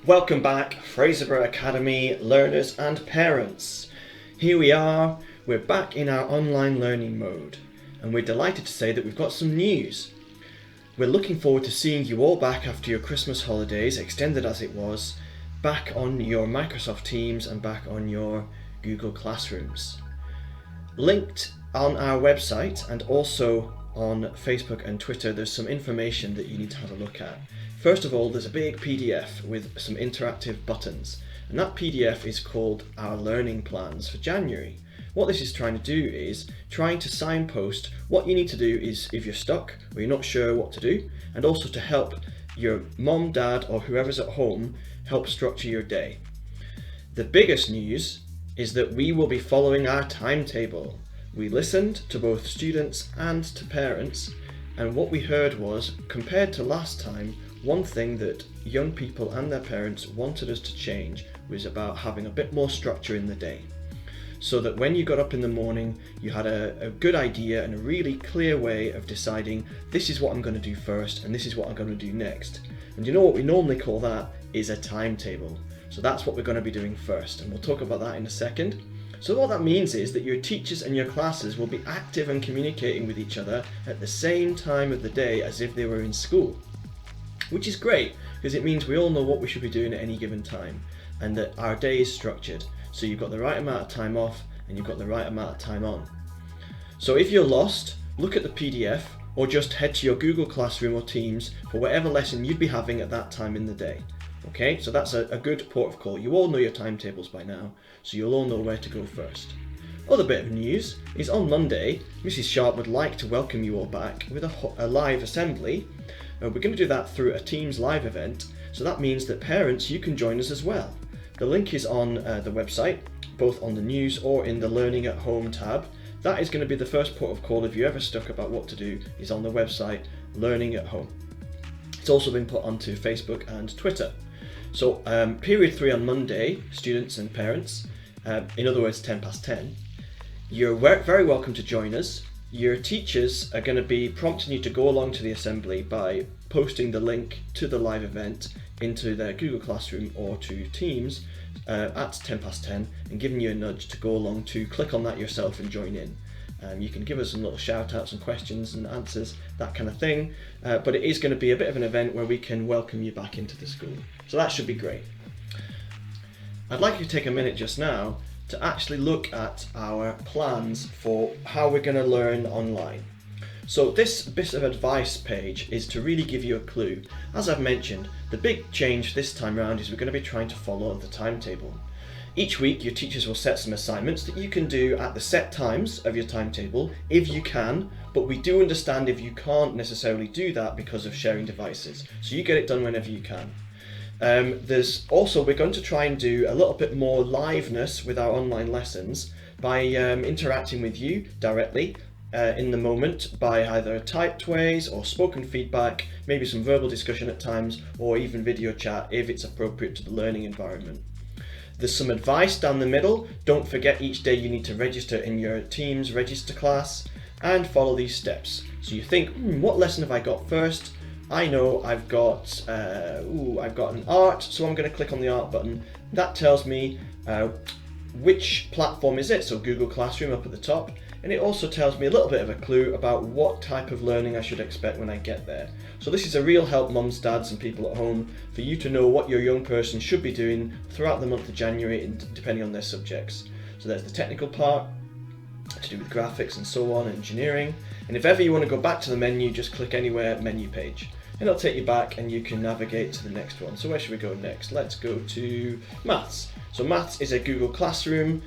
Welcome back, Fraserburgh Academy learners and parents. Here we are, we're back in our online learning mode, and we're delighted to say that we've got some news. We're looking forward to seeing you all back after your Christmas holidays, extended as it was, back on your Microsoft Teams and back on your Google Classrooms. Linked on our website and also on Facebook and Twitter, there's some information that you need to have a look at. First of all, there's a big PDF with some interactive buttons, and that PDF is called Our Learning Plans for January. What this is trying to do is trying to signpost what you need to do is if you're stuck or you're not sure what to do, and also to help your mom, dad, or whoever's at home help structure your day. The biggest news is that we will be following our timetable. We listened to both students and to parents, and what we heard was, compared to last time, one thing that young people and their parents wanted us to change was about having a bit more structure in the day. So that when you got up in the morning, you had a good idea and a really clear way of deciding, this is what I'm going to do first and this is what I'm going to do next. And you know what we normally call that is a timetable. So that's what we're going to be doing first, and we'll talk about that in a second. So what that means is that your teachers and your classes will be active and communicating with each other at the same time of the day as if they were in school. Which is great, because it means we all know what we should be doing at any given time, and that our day is structured, so you've got the right amount of time off and you've got the right amount of time on. So if you're lost, look at the PDF or just head to your Google Classroom or Teams for whatever lesson you'd be having at that time in the day. Okay, so that's a good port of call. You all know your timetables by now, so you'll all know where to go first. Other bit of news is on Monday, Mrs. Sharp would like to welcome you all back with a live assembly. We're going to do that through a Teams live event, so that means that parents, you can join us as well. The link is on the website, both on the news or in the Learning at Home tab. That is going to be the first port of call if you're ever stuck about what to do, is on the website Learning at Home. It's also been put onto Facebook and Twitter. So period 3 on Monday, students and parents, in other words 10 past 10, you're very welcome to join us. Your teachers are going to be prompting you to go along to the assembly by posting the link to the live event into their Google Classroom or to Teams at 10 past 10 and giving you a nudge to go along to click on that yourself and join in. You can give us some little shout outs and questions and answers, that kind of thing, but it is going to be a bit of an event where we can welcome you back into the school. So that should be great. I'd like you to take a minute just now to actually look at our plans for how we're going to learn online. So this bit of advice page is to really give you a clue. As I've mentioned, the big change this time around is we're going to be trying to follow the timetable. Each week your teachers will set some assignments that you can do at the set times of your timetable if you can, but we do understand if you can't necessarily do that because of sharing devices. So you get it done whenever you can. There's also, we're going to try and do a little bit more liveness with our online lessons by interacting with you directly in the moment by either typed ways or spoken feedback, maybe some verbal discussion at times, or even video chat if it's appropriate to the learning environment. There's some advice down the middle. Don't forget each day you need to register in your Teams register class and follow these steps. So you think, what lesson have I got first? I know I've got an art, so I'm going to click on the art button. That tells me which platform is it, so Google Classroom up at the top, and it also tells me a little bit of a clue about what type of learning I should expect when I get there. So this is a real help mums, dads and people at home for you to know what your young person should be doing throughout the month of January depending on their subjects. So there's the technical part to do with graphics and so on, engineering, and if ever you want to go back to the menu, just click anywhere, menu page, and it'll take you back and you can navigate to the next one. So where should we go next? Let's go to maths. So maths is a Google Classroom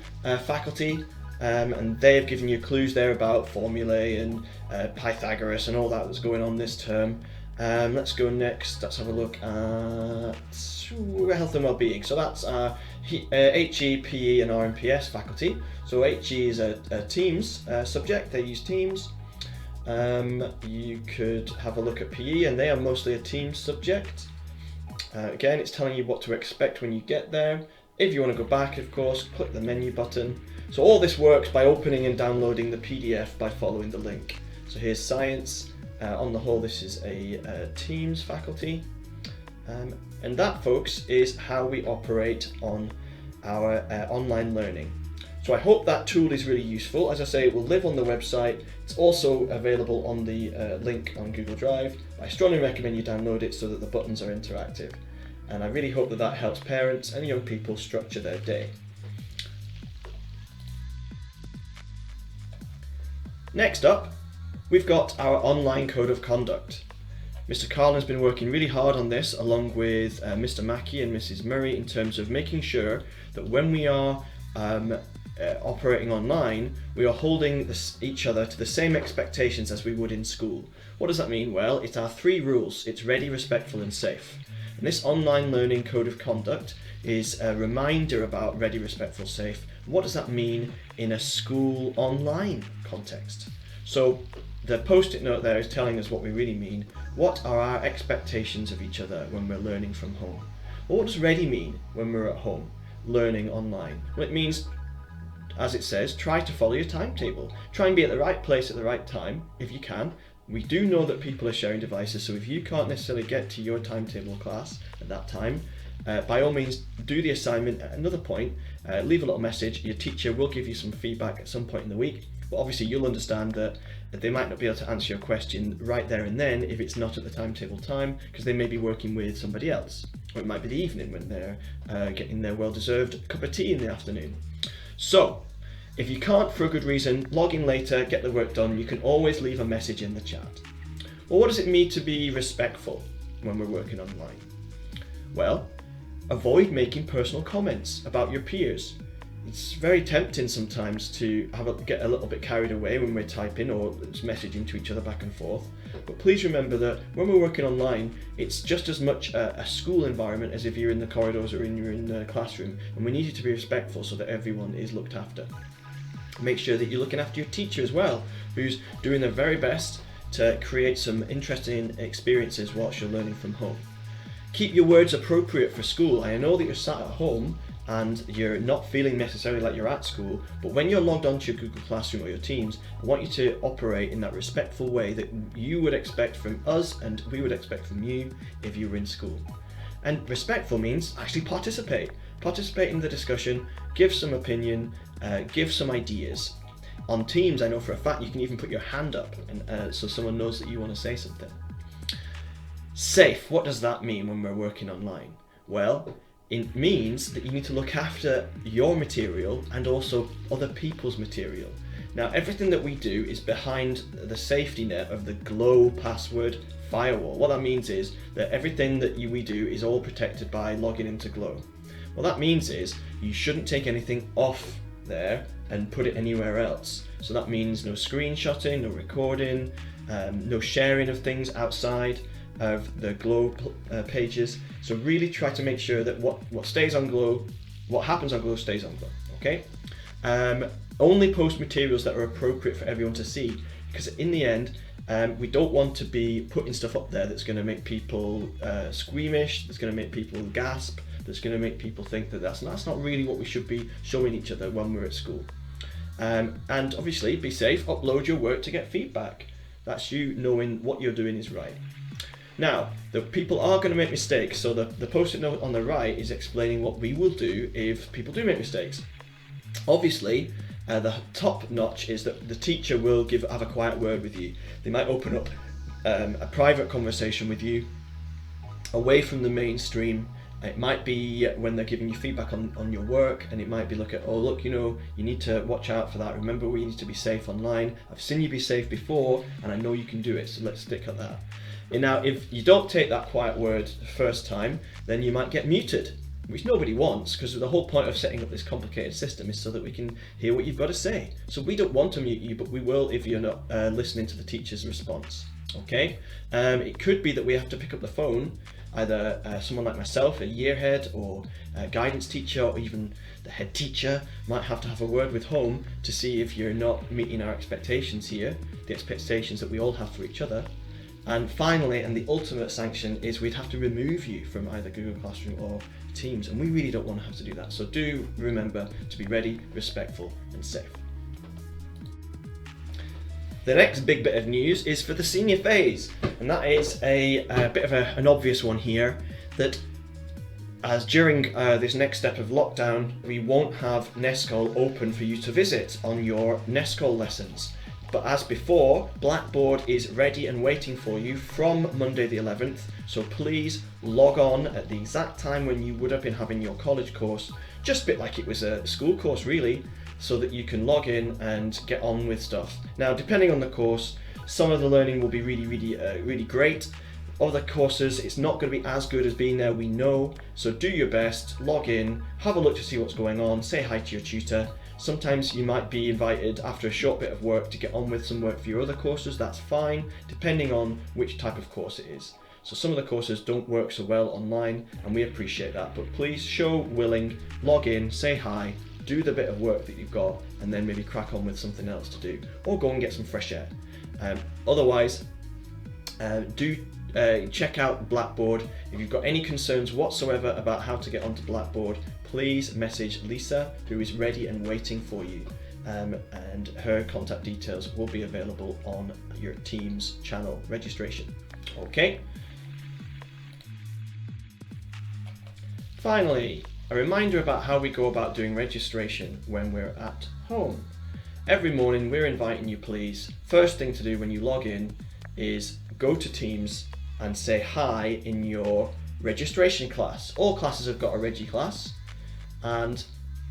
faculty, and they have given you clues there about formulae and Pythagoras and all that that's going on this term. Let's go next. Let's have a look at health and well-being. So that's HE, PE and RMPS faculty. So HE is a Teams subject, they use Teams. You could have a look at PE, and they are mostly a Teams subject. Again, it's telling you what to expect when you get there. If you want to go back, of course, click the menu button. So all this works by opening and downloading the PDF by following the link. So here's science. On the whole, this is a Teams faculty. And that, folks, is how we operate on our online learning. So I hope that tool is really useful. As I say, it will live on the website. It's also available on the link on Google Drive. I strongly recommend you download it so that the buttons are interactive. And I really hope that that helps parents and young people structure their day. Next up, we've got our online code of conduct. Mr. Carlin's been working really hard on this along with Mr. Mackey and Mrs. Murray in terms of making sure that when we are operating online, we are holding each other to the same expectations as we would in school. What does that mean? Well, it's our 3 rules. It's ready, respectful and safe. And this online learning code of conduct is a reminder about ready, respectful, safe. What does that mean in a school online context? So the post-it note there is telling us what we really mean. What are our expectations of each other when we're learning from home? Well, what does ready mean when we're at home learning online? Well, it means, as it says, try to follow your timetable. Try and be at the right place at the right time if you can. We do know that people are sharing devices, so if you can't necessarily get to your timetable class at that time, by all means do the assignment at another point, leave a little message. Your teacher will give you some feedback at some point in the week, but obviously you'll understand that they might not be able to answer your question right there and then if it's not at the timetable time, because they may be working with somebody else, or it might be the evening when they're getting their well-deserved cup of tea in the afternoon. So if you can't for a good reason, log in later, get the work done. You can always leave a message in the chat. Well, what does it mean to be respectful when we're working online? Well, avoid making personal comments about your peers. It's very tempting sometimes to get a little bit carried away when we're typing or messaging to each other back and forth. But please remember that when we're working online, it's just as much a school environment as if you're in the corridors or you're in the classroom. And we need you to be respectful so that everyone is looked after. Make sure that you're looking after your teacher as well, who's doing their very best to create some interesting experiences whilst you're learning from home. Keep your words appropriate for school. I know that you're sat at home and you're not feeling necessarily like you're at school, but when you're logged onto your Google Classroom or your Teams, I want you to operate in that respectful way that you would expect from us and we would expect from you if you were in school. And respectful means actually participate. Participate in the discussion, give some opinion, give some ideas. On Teams, I know for a fact you can even put your hand up and so someone knows that you want to say something. Safe, what does that mean when we're working online? Well, it means that you need to look after your material and also other people's material. Now, everything that we do is behind the safety net of the Glow password firewall. What that means is that everything that we do is all protected by logging into Glow. What that means is you shouldn't take anything off there and put it anywhere else. So that means no screenshotting, no recording, no sharing of things outside of the Glow pages. So really try to make sure that what stays on Glow, what happens on Glow stays on Glow, okay? Only post materials that are appropriate for everyone to see, because in the end, we don't want to be putting stuff up there that's going to make people squeamish, that's going to make people gasp, that's going to make people think that that's not really what we should be showing each other when we're at school. And obviously, be safe, upload your work to get feedback. That's you knowing what you're doing is right. Now, the people are going to make mistakes, so the post-it note on the right is explaining what we will do if people do make mistakes. Obviously, the top notch is that the teacher will have a quiet word with you. They might open up a private conversation with you away from the mainstream. It might be when they're giving you feedback on your work, and it might be look, you need to watch out for that. Remember, we need to be safe online. I've seen you be safe before, and I know you can do it, so let's stick at that. And now, if you don't take that quiet word the first time, then you might get muted, which nobody wants, because the whole point of setting up this complicated system is so that we can hear what you've got to say. So we don't want to mute you, but we will if you're not listening to the teacher's response. Okay? It could be that we have to pick up the phone, either someone like myself, a year head, or a guidance teacher, or even the head teacher might have to have a word with home to see if you're not meeting our expectations here, the expectations that we all have for each other. And finally, and the ultimate sanction, is we'd have to remove you from either Google Classroom or Teams, and we really don't want to have to do that. So do remember to be ready, respectful, and safe. The next big bit of news is for the senior phase, and that is a bit of an obvious one here, that as during this next step of lockdown, we won't have Nescol open for you to visit on your Nescol lessons. But as before, Blackboard is ready and waiting for you from Monday the 11th, so please log on at the exact time when you would have been having your college course, just a bit like it was a school course really, so that you can log in and get on with stuff. Now, depending on the course, some of the learning will be really great. Other courses, it's not going to be as good as being there, we know, so do your best, log in, have a look to see what's going on, say hi to your tutor. Sometimes you might be invited after a short bit of work to get on with some work for your other courses, that's fine, depending on which type of course it is. So some of the courses don't work so well online, and we appreciate that, but please show willing, log in, say hi, do the bit of work that you've got, and then maybe crack on with something else to do, or go and get some fresh air. Otherwise, check out Blackboard. If you've got any concerns whatsoever about how to get onto Blackboard, please message Lisa, who is ready and waiting for you, and her contact details will be available on your Teams channel registration. Okay. Finally, a reminder about how we go about doing registration when we're at home. Every morning we're inviting you, please, first thing to do when you log in is go to Teams and say hi in your registration class. All classes have got a Regi class, and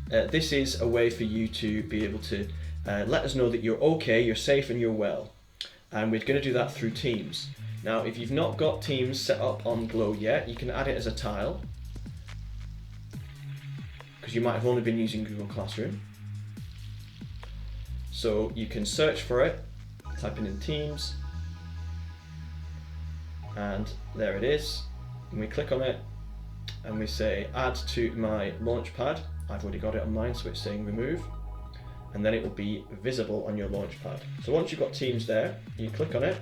this is a way for you to be able to let us know that you're okay, you're safe and you're well. And we're going to do that through Teams. Now, if you've not got Teams set up on Glow yet, you can add it as a tile, because you might have only been using Google Classroom. So you can search for it, type in Teams, and there it is. And we click on it and we say add to my launchpad. I've already got it on mine, so it's saying remove, and then it will be visible on your launchpad. So once you've got Teams there, you click on it,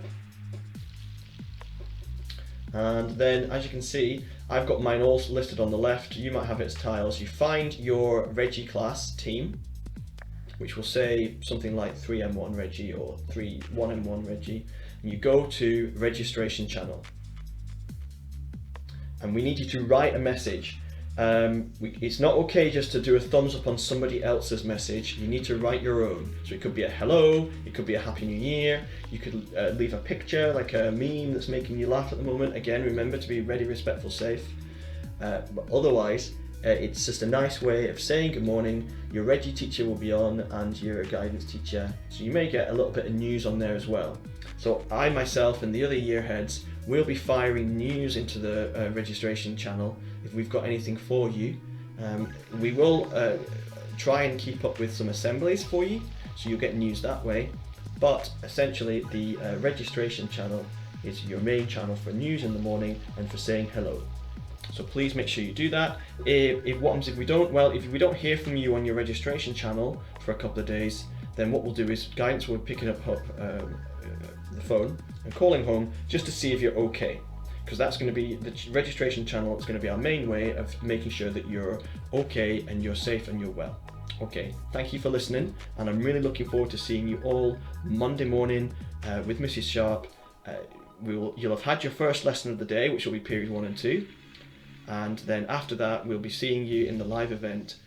and then as you can see, I've got mine all listed on the left. You might have it as tiles. You find your Regi class team, which will say something like 3M1 Regi or 1M1 Regi, and you go to registration channel. And we need you to write a message. It's not okay just to do a thumbs up on somebody else's message. You need to write your own. So it could be a hello, it could be a happy new year, you could leave a picture like a meme that's making you laugh at the moment. Again, remember to be ready, respectful, safe. But otherwise, it's just a nice way of saying good morning. Your Regi teacher will be on and your guidance teacher. So you may get a little bit of news on there as well. So I myself and the other year heads will be firing news into the registration channel if we've got anything for you. We will try and keep up with some assemblies for you, so you'll get news that way. But essentially the registration channel is your main channel for news in the morning and for saying hello. So please make sure you do that. What happens if we don't? Well, if we don't hear from you on your registration channel for a couple of days, then what we'll do is guidance will be picking up the phone and calling home just to see if you're okay, because that's going to be the registration channel. It's going to be our main way of making sure that you're okay and you're safe and you're well. Okay, thank you for listening, and I'm really looking forward to seeing you all Monday morning with Mrs. Sharp. You'll have had your first lesson of the day, which will be period 1 and 2. And then after that, we'll be seeing you in the live event